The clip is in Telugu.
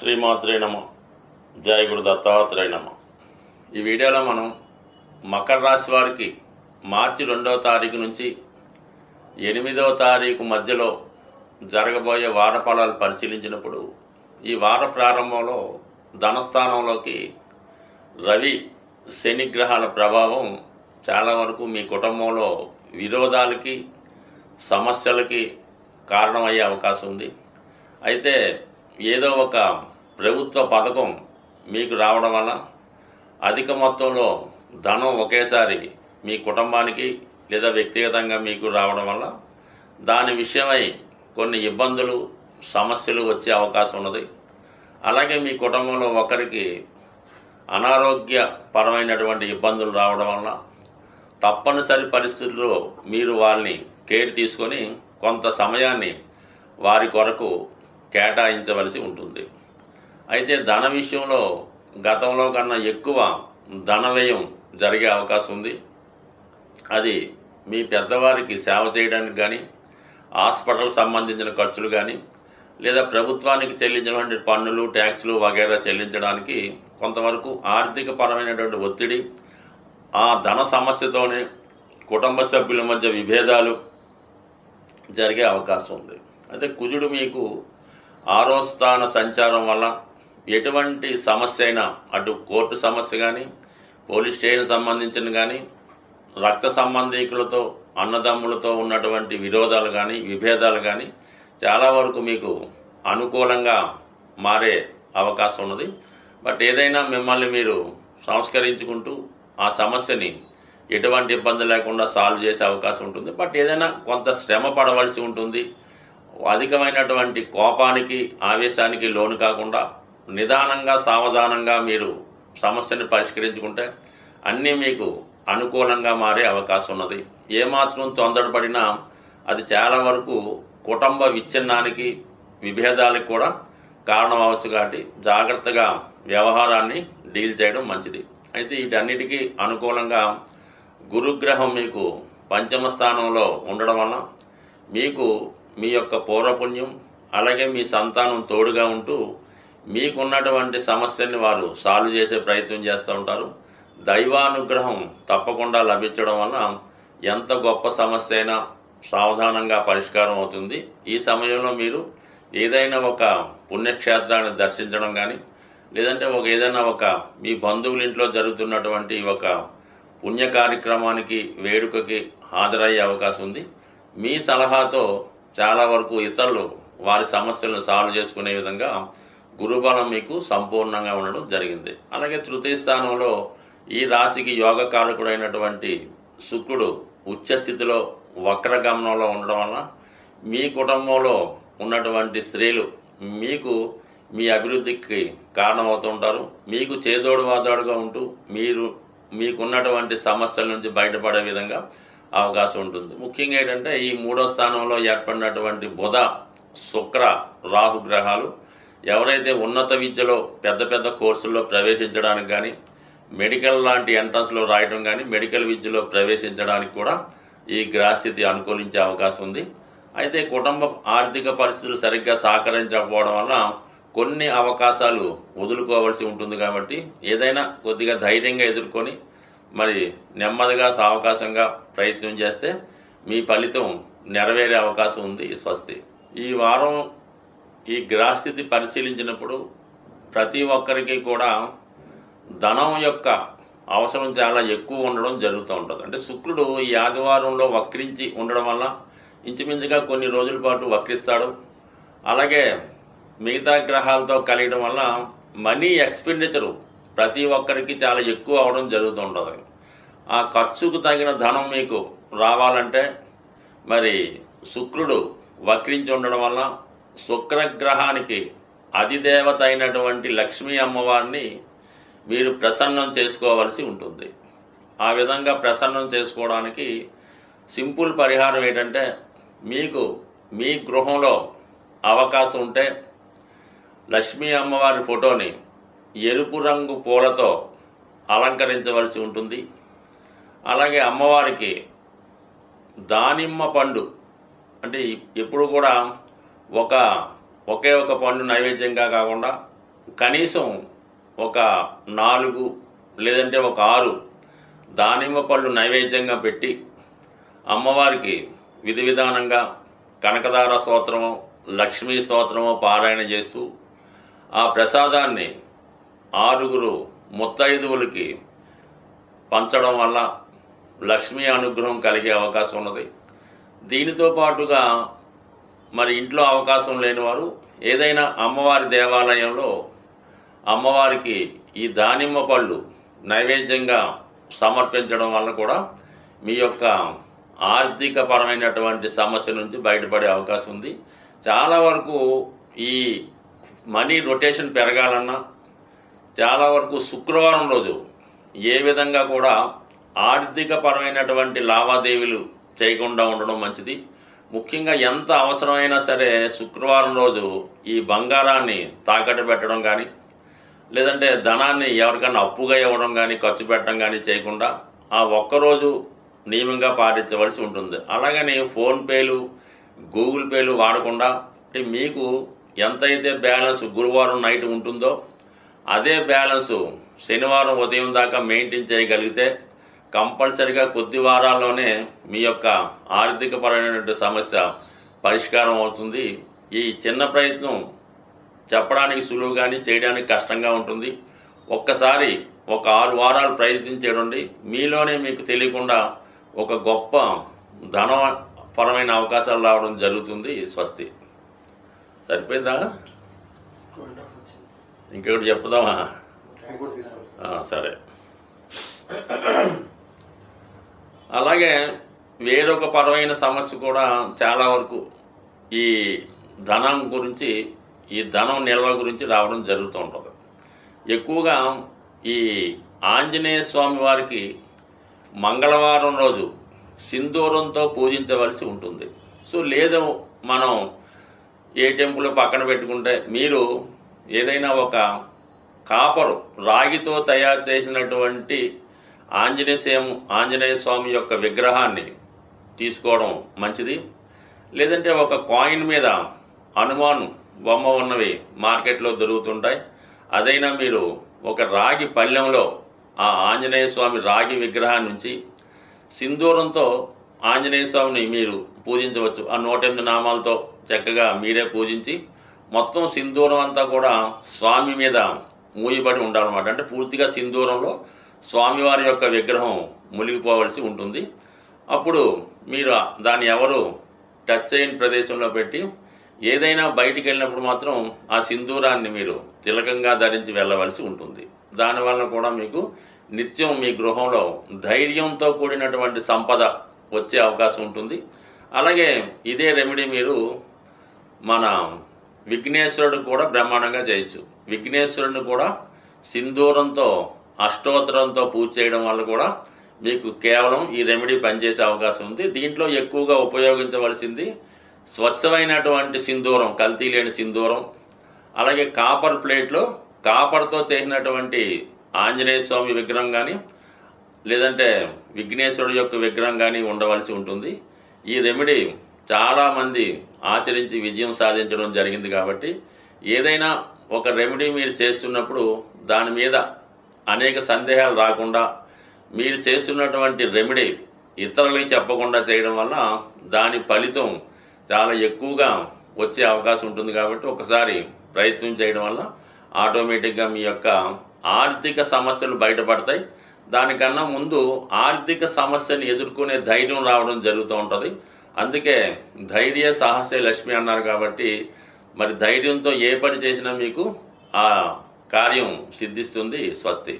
శ్రీమాత్రే నమ. జయ గురు దత్తాత్రేయ నమ. ఈ వీడియోలో మనం మకర రాశి వారికి మార్చి 2వ తారీఖు నుంచి 8వ తారీఖు మధ్యలో జరగబోయే వార ఫలాలు పరిశీలించినప్పుడు ఈ వార ప్రారంభంలో ధనస్థానంలోకి రవి శని గ్రహాల ప్రభావం చాలా వరకు మీ కుటుంబంలో విరోధాలకి సమస్యలకి కారణమయ్యే అవకాశం ఉంది. అయితే ఏదో ఒక ప్రభుత్వ పథకం మీకు రావడం వల్ల అధిక మొత్తంలో ధనం ఒకేసారి మీ కుటుంబానికి లేదా వ్యక్తిగతంగా మీకు రావడం వల్ల దాని విషయమై కొన్ని ఇబ్బందులు సమస్యలు వచ్చే అవకాశం ఉన్నది. అలాగే మీ కుటుంబంలో ఒకరికి అనారోగ్యపరమైనటువంటి ఇబ్బందులు రావడం వల్ల తప్పనిసరి పరిస్థితుల్లో మీరు వాళ్ళని కేర్ తీసుకొని కొంత సమయాన్ని వారి కొరకు కేటాయించవలసి ఉంటుంది. అయితే ధన విషయంలో గతంలో కన్నా ఎక్కువ ధన వ్యయం జరిగే అవకాశం ఉంది. అది మీ పెద్దవారికి సేవ చేయడానికి కానీ, హాస్పిటల్ సంబంధించిన ఖర్చులు కానీ, లేదా ప్రభుత్వానికి చెల్లించినటువంటి పన్నులు ట్యాక్సులు వగైరా చెల్లించడానికి కొంతవరకు ఆర్థిక పరమైనటువంటి ఒత్తిడి, ఆ ధన సమస్యతోనే కుటుంబ సభ్యుల మధ్య విభేదాలు జరిగే అవకాశం ఉంది. అయితే కుజుడు మీకు 6వ స్థాన సంచారం వల్ల ఎటువంటి సమస్య అయినా, అటు కోర్టు సమస్య కానీ, పోలీస్ స్టేషన్ సంబంధించిన కానీ, రక్త సంబంధీకులతో అన్నదమ్ములతో ఉన్నటువంటి విరోధాలు కానీ, విభేదాలు కానీ చాలా వరకు మీకు అనుకూలంగా మారే అవకాశం ఉన్నది. బట్ ఏదైనా మిమ్మల్ని మీరు సంస్కరించుకుంటూ ఆ సమస్యని ఎటువంటి ఇబ్బంది లేకుండా సాల్వ్ చేసే అవకాశం ఉంటుంది. బట్ ఏదైనా కొంత శ్రమ పడవలసి ఉంటుంది. అధికమైనటువంటి కోపానికి ఆవేశానికి లోను కాకుండా నిదానంగా సావధానంగా మీరు సమస్యను పరిష్కరించుకుంటే అన్నీ మీకు అనుకూలంగా మారే అవకాశం ఉన్నది. ఏమాత్రం తొందరపడినా అది చాలా వరకు కుటుంబ విచ్ఛిన్నానికి విభేదాలకు కూడా కారణం అవ్వచ్చు. కాబట్టి జాగ్రత్తగా వ్యవహారాన్ని డీల్ చేయడం మంచిది. అయితే వీటన్నిటికీ అనుకూలంగా గురుగ్రహం మీకు 5వ స్థానంలో ఉండడం వల్ల మీకు మీ యొక్క పూర్వపుణ్యం అలాగే మీ సంతానం తోడుగా ఉంటూ మీకున్నటువంటి సమస్యల్ని వారు సాల్వ్ చేసే ప్రయత్నం చేస్తూ ఉంటారు. దైవానుగ్రహం తప్పకుండా లభించడం వల్ల ఎంత గొప్ప సమస్య అయినా సావధానంగా పరిష్కారం అవుతుంది. ఈ సమయంలో మీరు ఏదైనా ఒక పుణ్యక్షేత్రాన్ని దర్శించడం కానీ, లేదంటే ఏదైనా ఒక మీ బంధువుల ఇంట్లో జరుగుతున్నటువంటి ఒక పుణ్య కార్యక్రమానికి వేడుకకి హాజరయ్యే అవకాశం ఉంది. మీ సలహాతో చాలా వరకు ఇతరులు వారి సమస్యలను సాల్వ్ చేసుకునే విధంగా గురుబలం మీకు సంపూర్ణంగా ఉండడం జరిగింది. అలాగే తృతీయ స్థానంలో ఈ రాశికి యోగకారకుడైనటువంటి శుక్రుడు ఉచ్చస్థితిలో వక్రగమనంలో ఉండడం వల్ల మీ కుటుంబంలో ఉన్నటువంటి స్త్రీలు మీకు మీ అభివృద్ధికి కారణమవుతుంటారు. మీకు చేదోడు వాదోడుగా ఉంటూ మీకున్నటువంటి సమస్యల నుంచి బయటపడే విధంగా అవకాశం ఉంటుంది. ముఖ్యంగా ఏంటంటే ఈ 3వ స్థానంలో ఏర్పడినటువంటి బుధ శుక్ర రాహు గ్రహాలు ఎవరైతే ఉన్నత విద్యలో పెద్ద పెద్ద కోర్సుల్లో ప్రవేశించడానికి కానీ, మెడికల్ లాంటి ఎంట్రన్స్లో రాయడం కానీ, మెడికల్ విద్యలో ప్రవేశించడానికి కూడా ఈ గ్రహస్థితి అనుకూలించే అవకాశం ఉంది. అయితే కుటుంబ ఆర్థిక పరిస్థితులు సరిగ్గా సహకరించకపోవడం వల్ల కొన్ని అవకాశాలు వదులుకోవాల్సి ఉంటుంది. కాబట్టి ఏదైనా కొద్దిగా ధైర్యంగా ఎదుర్కొని మరి నెమ్మదిగా సావకాశంగా ప్రయత్నం చేస్తే మీ ఫలితం నెరవేరే అవకాశం ఉంది. స్వస్తి. ఈ వారం ఈ గ్రహస్థితి పరిశీలించినప్పుడు ప్రతి ఒక్కరికి కూడా ధనం యొక్క అవసరం చాలా ఎక్కువ ఉండడం జరుగుతూ ఉంటుంది. అంటే శుక్రుడు ఈ ఆదివారంలో వక్రించి ఉండడం వల్ల ఇంచుమించుగా కొన్ని రోజుల పాటు వక్రిస్తాడు. అలాగే మిగతా గ్రహాలతో కలియడం వల్ల మనీ ఎక్స్పెండిచరు ప్రతి ఒక్కరికి చాలా ఎక్కువ అవడం జరుగుతూ ఉంటుంది. ఆ ఖర్చుకు తగిన ధనం మీకు రావాలంటే మరి శుక్రుడు వక్రించి ఉండడం వల్ల శుక్రగ్రహానికి అధిదేవత అయినటువంటి లక్ష్మీ అమ్మవారిని మీరు ప్రసన్నం చేసుకోవలసి ఉంటుంది. ఆ విధంగా ప్రసన్నం చేసుకోవడానికి సింపుల్ పరిహారం ఏంటంటే, మీకు మీ గృహంలో అవకాశం ఉంటే లక్ష్మీ అమ్మవారి ఫోటోని ఎరుపు రంగు పూలతో అలంకరించవలసి ఉంటుంది. అలాగే అమ్మవారికి దానిమ్మ పండు, అంటే ఎప్పుడు కూడా ఒకే ఒక పండు నైవేద్యంగా కాకుండా కనీసం ఒక 4 లేదంటే ఒక 6 దానిమ్మ పళ్ళు నైవేద్యంగా పెట్టి అమ్మవారికి విధి విధానంగా కనకదార స్తోత్రమో లక్ష్మీ స్తోత్రమో పారాయణ చేస్తూ ఆ ప్రసాదాన్ని 6 ముత్తైదువులకి పంచడం వల్ల లక్ష్మీ అనుగ్రహం కలిగే అవకాశం ఉన్నది. దీనితో పాటుగా మరి ఇంట్లో అవకాశం లేనివారు ఏదైనా అమ్మవారి దేవాలయంలో అమ్మవారికి ఈ దానిమ్మ పళ్ళు నైవేద్యంగా సమర్పించడం వల్ల కూడా మీ యొక్క ఆర్థికపరమైనటువంటి సమస్య నుంచి బయటపడే అవకాశం ఉంది. చాలా వరకు ఈ మనీ రొటేషన్ పెరగాలన్నా చాలా వరకు శుక్రవారం రోజు ఏ విధంగా కూడా ఆర్థికపరమైనటువంటి లావాదేవీలు చేయకుండా ఉండడం మంచిది. ముఖ్యంగా ఎంత అవసరమైనా సరే శుక్రవారం రోజు ఈ బంగారాన్ని తాకట్టు పెట్టడం కానీ లేదంటే ధనాన్ని ఎవరికైనా అప్పుగా ఇవ్వడం కానీ ఖర్చు పెట్టడం కానీ చేయకుండా ఆ ఒక్కరోజు నియమంగా పాటించవలసి ఉంటుంది. అలాగని ఫోన్పేలు గూగుల్ పేలు వాడకుండా మీకు ఎంతైతే బ్యాలెన్స్ గురువారం నైట్ ఉంటుందో అదే బ్యాలెన్సు శనివారం ఉదయం దాకా మెయింటైన్ చేయగలిగితే కంపల్సరిగా కొద్ది వారాల్లోనే మీ యొక్క ఆర్థికపరమైనటువంటి సమస్య పరిష్కారం అవుతుంది. ఈ చిన్న ప్రయత్నం చెప్పడానికి సులువు కానీ చేయడానికి కష్టంగా ఉంటుంది. ఒక్కసారి ఒక 6 వారాలు ప్రయత్నించేయండి. మీలోనే మీకు తెలియకుండా ఒక గొప్ప ధనపరమైన అవకాశాలు రావడం జరుగుతుంది. స్వస్తి. సరిపోయిందా? ఇంకొకటి చెప్పుదామా? సరే. అలాగే వేరొక పరమైన సమస్య కూడా చాలా వరకు ఈ ధనం గురించి ఈ ధనం నిల్వ గురించి రావడం జరుగుతూ ఉంటుంది. ఎక్కువగా ఈ ఆంజనేయ స్వామి వారికి మంగళవారం రోజు సింధూరంతో పూజించవలసి ఉంటుంది. సో లేదు మనం ఏ టెంపుల్ పక్కన పెట్టుకుంటే మీరు ఏదైనా ఒక కాపరు రాగితో తయారు చేసినటువంటి ఆంజనేయ స్వామి యొక్క విగ్రహాన్ని తీసుకోవడం మంచిది. లేదంటే ఒక కాయిన్ మీద హనుమాన్ బొమ్మ ఉన్నవి మార్కెట్లో దొరుకుతుంటాయి. అదైనా మీరు ఒక రాగి పళ్ళెంలో ఆ ఆంజనేయ స్వామి రాగి విగ్రహాన్ని ఉంచి సింధూరంతో ఆంజనేయ స్వామిని మీరు పూజించవచ్చు. ఆ 108 నామాలతో చక్కగా మీరే పూజించి మొత్తం సింధూరం అంతా కూడా స్వామి మీద మూయబడి ఉండాలన్నమాట. అంటే పూర్తిగా సింధూరంలో స్వామివారి యొక్క విగ్రహం మునిగిపోవలసి ఉంటుంది. అప్పుడు మీరు దాన్ని ఎవరు టచ్ చేయని ప్రదేశంలో పెట్టి ఏదైనా బయటికి వెళ్ళినప్పుడు మాత్రం ఆ సింధూరాన్ని మీరు తిలకంగా ధరించి వెళ్ళవలసి ఉంటుంది. దానివల్ల కూడా మీకు నిత్యం మీ గృహంలో ధైర్యంతో కూడినటువంటి సంపద వచ్చే అవకాశం ఉంటుంది. అలాగే ఇదే రెమెడీ మీరు మన విఘ్నేశ్వరుడు కూడా బ్రహ్మాండంగా చేయొచ్చు. విఘ్నేశ్వరుడిని కూడా సింధూరంతో అష్టోత్తరంతో పూజ చేయడం వల్ల కూడా మీకు కేవలం ఈ రెమెడీ పనిచేసే అవకాశం ఉంది. దీంట్లో ఎక్కువగా ఉపయోగించవలసింది స్వచ్ఛమైనటువంటి సింధూరం, కల్తీ లేని సింధూరం. అలాగే కాపర్ ప్లేట్లో కాపర్తో చేసినటువంటి ఆంజనేయ స్వామి విగ్రహం కానీ లేదంటే విఘ్నేశ్వరుడు యొక్క విగ్రహం కానీ ఉండవలసి ఉంటుంది. ఈ రెమెడీ చాలామంది ఆచరించి విజయం సాధించడం జరిగింది. కాబట్టి ఏదైనా ఒక రెమెడీ మీరు చేస్తున్నప్పుడు దాని మీద అనేక సందేహాలు రాకుండా మీరు చేస్తున్నటువంటి రెమెడీ ఇతరులకి చెప్పకుండా చేయడం వల్ల దాని ఫలితం చాలా ఎక్కువగా వచ్చే అవకాశం ఉంటుంది. కాబట్టి ఒకసారి ప్రయత్నం చేయడం వల్ల ఆటోమేటిక్గా మీ యొక్క ఆర్థిక సమస్యలు బయటపడతాయి. దానికన్నా ముందు ఆర్థిక సమస్యని ఎదుర్కొనే ధైర్యం రావడం జరుగుతూ ఉంటుంది. అందుకే ధైర్య సాహసే లక్ష్మి అన్నారు. కాబట్టి మరి ధైర్యంతో ఏ పని చేసినా మీకు ఆ కార్యం సిద్ధిస్తుంది. స్వస్తి.